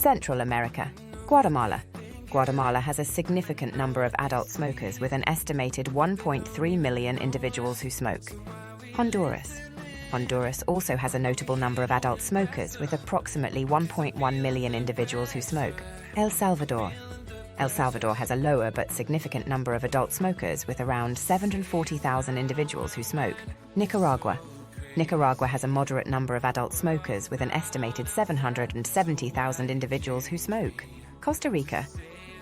Central America. Guatemala. Guatemala has a significant number of adult smokers with an estimated 1.3 million individuals who smoke. Honduras. Honduras also has a notable number of adult smokers with approximately 1.1 million individuals who smoke. El Salvador. El Salvador has a lower but significant number of adult smokers with around 740,000 individuals who smoke. Nicaragua. Nicaragua has a moderate number of adult smokers with an estimated 770,000 individuals who smoke. Costa Rica.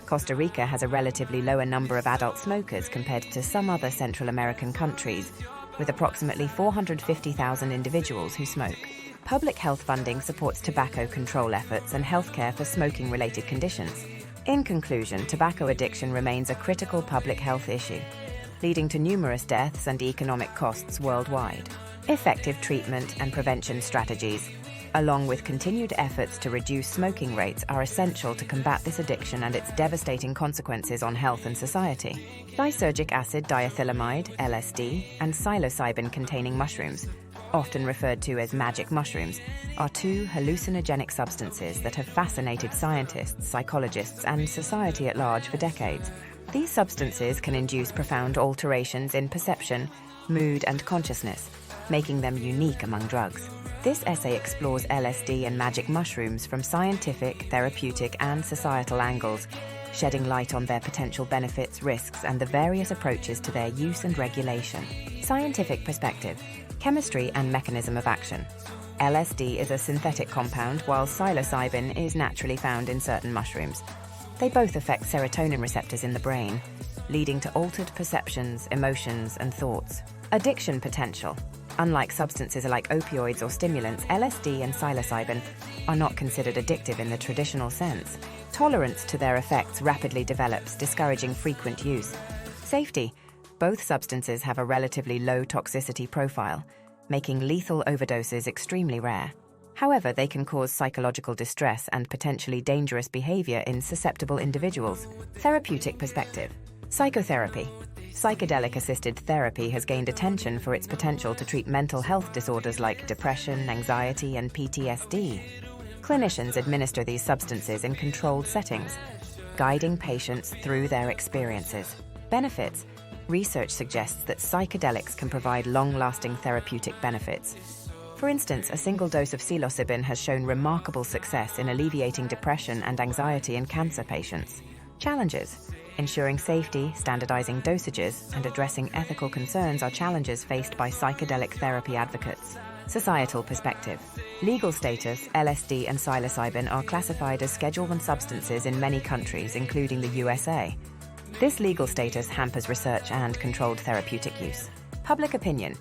Costa Rica has a relatively lower number of adult smokers compared to some other Central American countries, with approximately 450,000 individuals who smoke. Public health funding supports tobacco control efforts and healthcare for smoking-related conditions. In conclusion, tobacco addiction remains a critical public health issue, leading to numerous deaths and economic costs worldwide. Effective treatment and prevention strategies, along with continued efforts to reduce smoking rates, are essential to combat this addiction and its devastating consequences on health and society. Lysergic acid diethylamide, LSD, and psilocybin-containing mushrooms, often referred to as magic mushrooms, are two hallucinogenic substances that have fascinated scientists, psychologists, and society at large for decades. These substances can induce profound alterations in perception, mood, and consciousness, making them unique among drugs. This essay explores LSD and magic mushrooms from scientific, therapeutic, and societal angles, shedding light on their potential benefits, risks, and the various approaches to their use and regulation. Scientific perspective. Chemistry and mechanism of action. LSD is a synthetic compound, while psilocybin is naturally found in certain mushrooms. They both affect serotonin receptors in the brain, leading to altered perceptions, emotions, and thoughts. Addiction potential. Unlike substances like opioids or stimulants, LSD and psilocybin are not considered addictive in the traditional sense. Tolerance to their effects rapidly develops, discouraging frequent use. Safety. Both substances have a relatively low toxicity profile, making lethal overdoses extremely rare. However, they can cause psychological distress and potentially dangerous behavior in susceptible individuals. Therapeutic perspective. Psychotherapy. Psychedelic-assisted therapy has gained attention for its potential to treat mental health disorders like depression, anxiety, and PTSD. Clinicians administer these substances in controlled settings, guiding patients through their experiences. Benefits. Research suggests that psychedelics can provide long-lasting therapeutic benefits. For instance, a single dose of psilocybin has shown remarkable success in alleviating depression and anxiety in cancer patients. Challenges. Ensuring safety, standardizing dosages, and addressing ethical concerns are challenges faced by psychedelic therapy advocates. Societal perspective. Legal status. LSD and psilocybin are classified as Schedule I substances in many countries, including the USA. This legal status hampers research and controlled therapeutic use. Public opinion.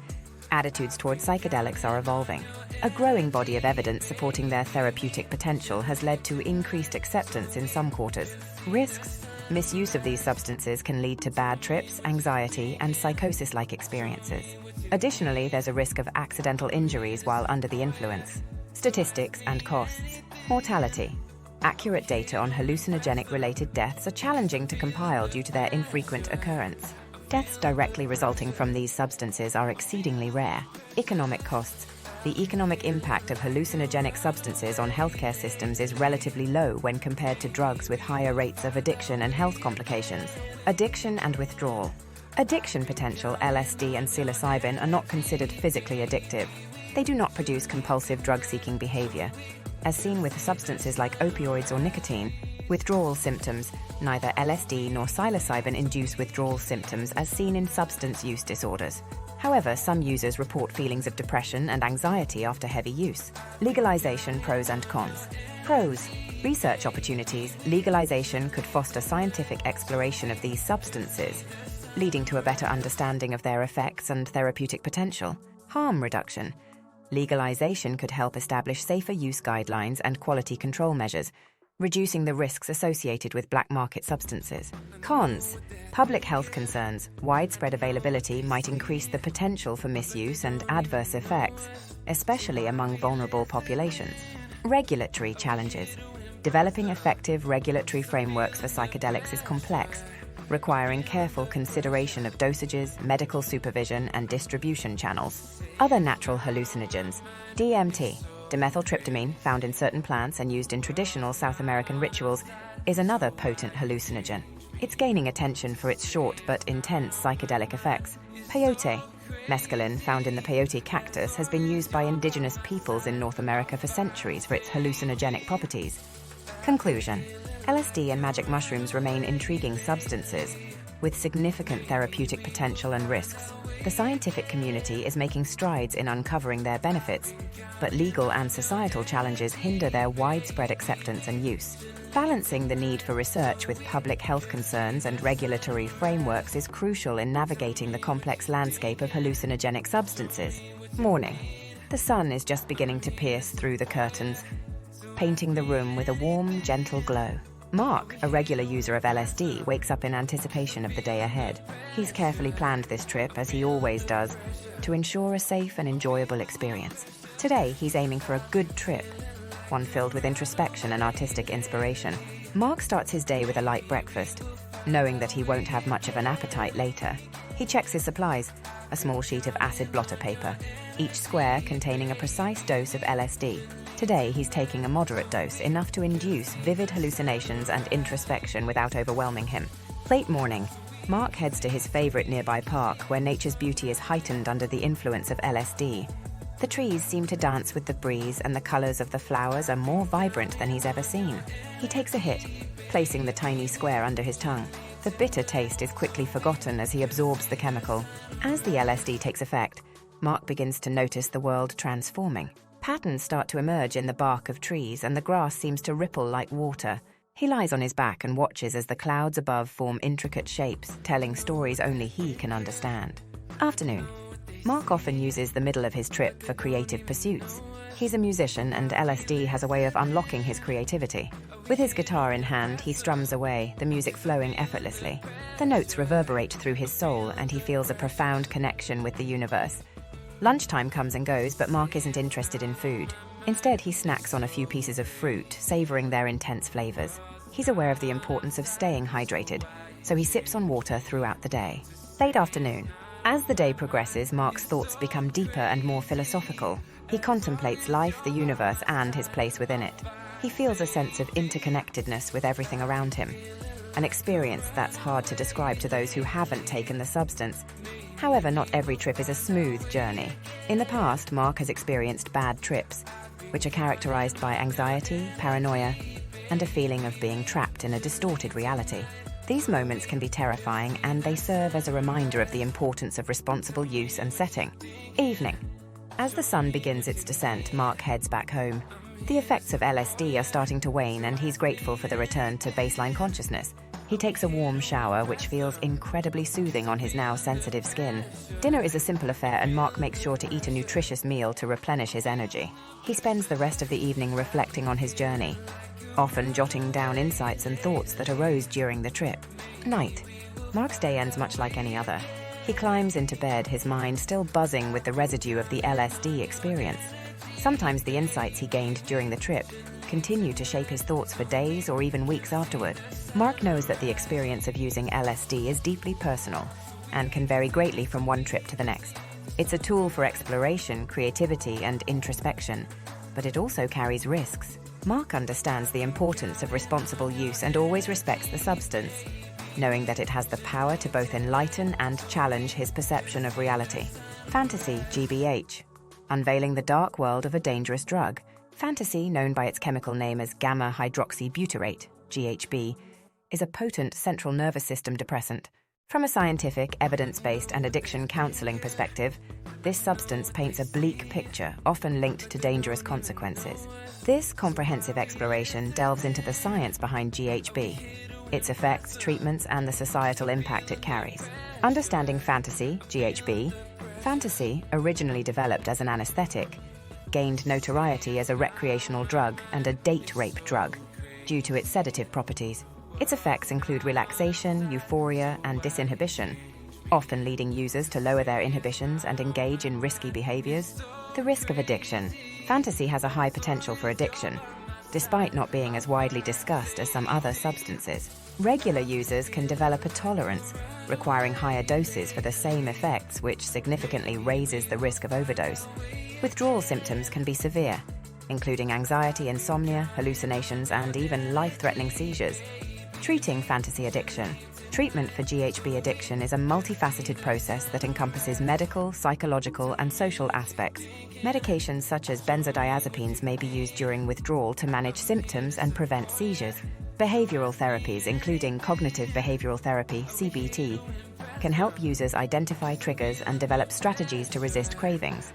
Attitudes toward psychedelics are evolving. A growing body of evidence supporting their therapeutic potential has led to increased acceptance in some quarters. Risks. Misuse of these substances can lead to bad trips, anxiety, and psychosis-like experiences. Additionally, there's a risk of accidental injuries while under the influence. Statistics and costs. Mortality. Accurate data on hallucinogenic-related deaths are challenging to compile due to their infrequent occurrence. Deaths directly resulting from these substances are exceedingly rare. Economic costs. The economic impact of hallucinogenic substances on healthcare systems is relatively low when compared to drugs with higher rates of addiction and health complications. Addiction and withdrawal. Addiction potential. LSD and psilocybin are not considered physically addictive. They do not produce compulsive drug-seeking behavior. As seen with substances like opioids or nicotine, withdrawal symptoms. Neither LSD nor psilocybin induce withdrawal symptoms as seen in substance use disorders. However, some users report feelings of depression and anxiety after heavy use. Legalization pros and cons. Pros. Research opportunities. Legalization could foster scientific exploration of these substances, leading to a better understanding of their effects and therapeutic potential. Harm reduction. Legalization could help establish safer use guidelines and quality control measures, reducing the risks associated with black market substances. Cons. Public health concerns. Widespread availability might increase the potential for misuse and adverse effects, especially among vulnerable populations. Regulatory challenges. Developing effective regulatory frameworks for psychedelics is complex, requiring careful consideration of dosages, medical supervision, and distribution channels. Other natural hallucinogens. DMT. Dimethyltryptamine, found in certain plants and used in traditional South American rituals, is another potent hallucinogen. It's gaining attention for its short but intense psychedelic effects. Peyote. Mescaline, found in the peyote cactus, has been used by indigenous peoples in North America for centuries for its hallucinogenic properties. Conclusion. LSD and magic mushrooms remain intriguing substances with significant therapeutic potential and risks. The scientific community is making strides in uncovering their benefits, but legal and societal challenges hinder their widespread acceptance and use. Balancing the need for research with public health concerns and regulatory frameworks is crucial in navigating the complex landscape of hallucinogenic substances. Morning. The sun is just beginning to pierce through the curtains, painting the room with a warm, gentle glow. Mark, a regular user of LSD, wakes up in anticipation of the day ahead. He's carefully planned this trip, as he always does, to ensure a safe and enjoyable experience. Today, he's aiming for a good trip, one filled with introspection and artistic inspiration. Mark starts his day with a light breakfast, knowing that he won't have much of an appetite later. He checks his supplies, a small sheet of acid blotter paper, each square containing a precise dose of LSD. Today, he's taking a moderate dose, enough to induce vivid hallucinations and introspection without overwhelming him. Late morning, Mark heads to his favorite nearby park, where nature's beauty is heightened under the influence of LSD. The trees seem to dance with the breeze, and the colors of the flowers are more vibrant than he's ever seen. He takes a hit, placing the tiny square under his tongue. The bitter taste is quickly forgotten as he absorbs the chemical. As the LSD takes effect, Mark begins to notice the world transforming. Patterns start to emerge in the bark of trees, and the grass seems to ripple like water. He lies on his back and watches as the clouds above form intricate shapes, telling stories only he can understand. Afternoon. Mark often uses the middle of his trip for creative pursuits. He's a musician, and LSD has a way of unlocking his creativity. With his guitar in hand, he strums away, the music flowing effortlessly. The notes reverberate through his soul, and he feels a profound connection with the universe. Lunchtime comes and goes, but Mark isn't interested in food. Instead, he snacks on a few pieces of fruit, savoring their intense flavors. He's aware of the importance of staying hydrated, so he sips on water throughout the day. Late afternoon. As the day progresses, Mark's thoughts become deeper and more philosophical. He contemplates life, the universe, and his place within it. He feels a sense of interconnectedness with everything around him, an experience that's hard to describe to those who haven't taken the substance. However, not every trip is a smooth journey. In the past, Mark has experienced bad trips, which are characterized by anxiety, paranoia, and a feeling of being trapped in a distorted reality. These moments can be terrifying, and they serve as a reminder of the importance of responsible use and setting. Evening. As the sun begins its descent, Mark heads back home. The effects of LSD are starting to wane, and he's grateful for the return to baseline consciousness. He takes a warm shower, which feels incredibly soothing on his now sensitive skin. Dinner is a simple affair, and Mark makes sure to eat a nutritious meal to replenish his energy. He spends the rest of the evening reflecting on his journey, often jotting down insights and thoughts that arose during the trip. Night. Mark's day ends much like any other. He climbs into bed, his mind still buzzing with the residue of the LSD experience. Sometimes the insights he gained during the trip continue to shape his thoughts for days or even weeks afterward. Mark knows that the experience of using LSD is deeply personal and can vary greatly from one trip to the next. It's a tool for exploration, creativity, and introspection, but it also carries risks. Mark understands the importance of responsible use and always respects the substance, knowing that it has the power to both enlighten and challenge his perception of reality. Fantasy, GBH. Unveiling the dark world of a dangerous drug. Fantasy, known by its chemical name as gamma-hydroxybutyrate, GHB, is a potent central nervous system depressant. From a scientific, evidence-based, and addiction counseling perspective, this substance paints a bleak picture, often linked to dangerous consequences. This comprehensive exploration delves into the science behind GHB, its effects, treatments, and the societal impact it carries. Understanding fantasy, GHB. Fantasy, originally developed as an anesthetic, gained notoriety as a recreational drug and a date rape drug due to its sedative properties. Its effects include relaxation, euphoria, and disinhibition, often leading users to lower their inhibitions and engage in risky behaviors. The risk of addiction. Fantasy has a high potential for addiction, despite not being as widely discussed as some other substances. Regular users can develop a tolerance, requiring higher doses for the same effects, which significantly raises the risk of overdose. Withdrawal symptoms can be severe, including anxiety, insomnia, hallucinations, and even life-threatening seizures. Treating fantasy addiction. Treatment for GHB addiction is a multifaceted process that encompasses medical, psychological, and social aspects. Medications such as benzodiazepines may be used during withdrawal to manage symptoms and prevent seizures. Behavioral therapies, including cognitive behavioral therapy, CBT, can help users identify triggers and develop strategies to resist cravings.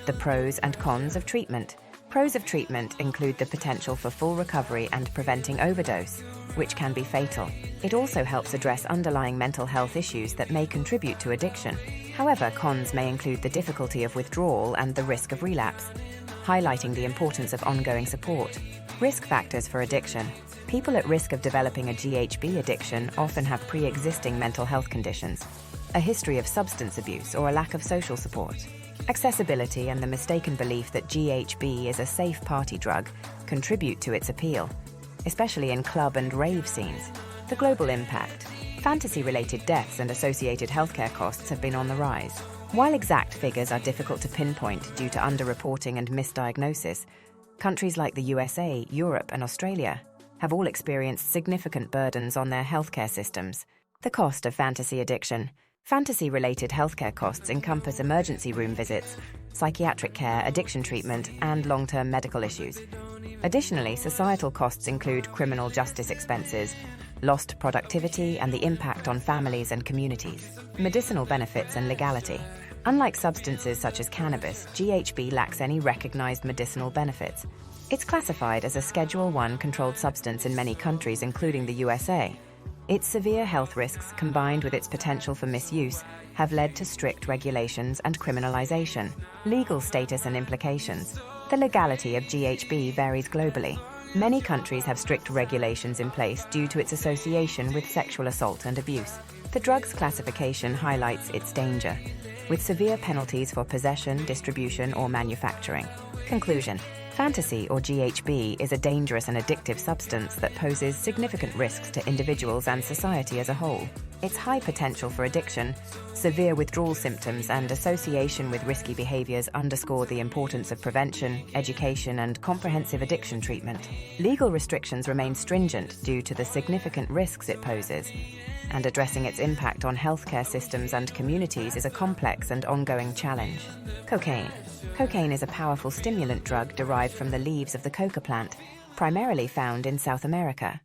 The pros and cons of treatment. Pros of treatment include the potential for full recovery and preventing overdose, which can be fatal. It also helps address underlying mental health issues that may contribute to addiction. However, cons may include the difficulty of withdrawal and the risk of relapse, highlighting the importance of ongoing support. Risk factors for addiction. People at risk of developing a GHB addiction often have pre-existing mental health conditions, a history of substance abuse, or a lack of social support. Accessibility and the mistaken belief that GHB is a safe party drug contribute to its appeal, especially in club and rave scenes. The global impact. Fantasy-related deaths and associated healthcare costs have been on the rise. While exact figures are difficult to pinpoint due to underreporting and misdiagnosis, countries like the USA, Europe, and Australia have all experienced significant burdens on their healthcare systems. The cost of fantasy addiction. Fantasy-related healthcare costs encompass emergency room visits, psychiatric care, addiction treatment, and long-term medical issues. Additionally, societal costs include criminal justice expenses, lost productivity, and the impact on families and communities. Medicinal benefits and legality. Unlike substances such as cannabis, GHB lacks any recognized medicinal benefits. It's classified as a Schedule I controlled substance in many countries, including the USA. Its severe health risks, combined with its potential for misuse, have led to strict regulations and criminalization. Legal status and implications. The legality of GHB varies globally. Many countries have strict regulations in place due to its association with sexual assault and abuse. The drug's classification highlights its danger, with severe penalties for possession, distribution, or manufacturing. Conclusion. Fantasy, or GHB, is a dangerous and addictive substance that poses significant risks to individuals and society as a whole. Its high potential for addiction, severe withdrawal symptoms, and association with risky behaviors underscore the importance of prevention, education, and comprehensive addiction treatment. Legal restrictions remain stringent due to the significant risks it poses, and addressing its impact on healthcare systems and communities is a complex and ongoing challenge. Cocaine. Cocaine is a powerful stimulant drug derived from the leaves of the coca plant, primarily found in South America.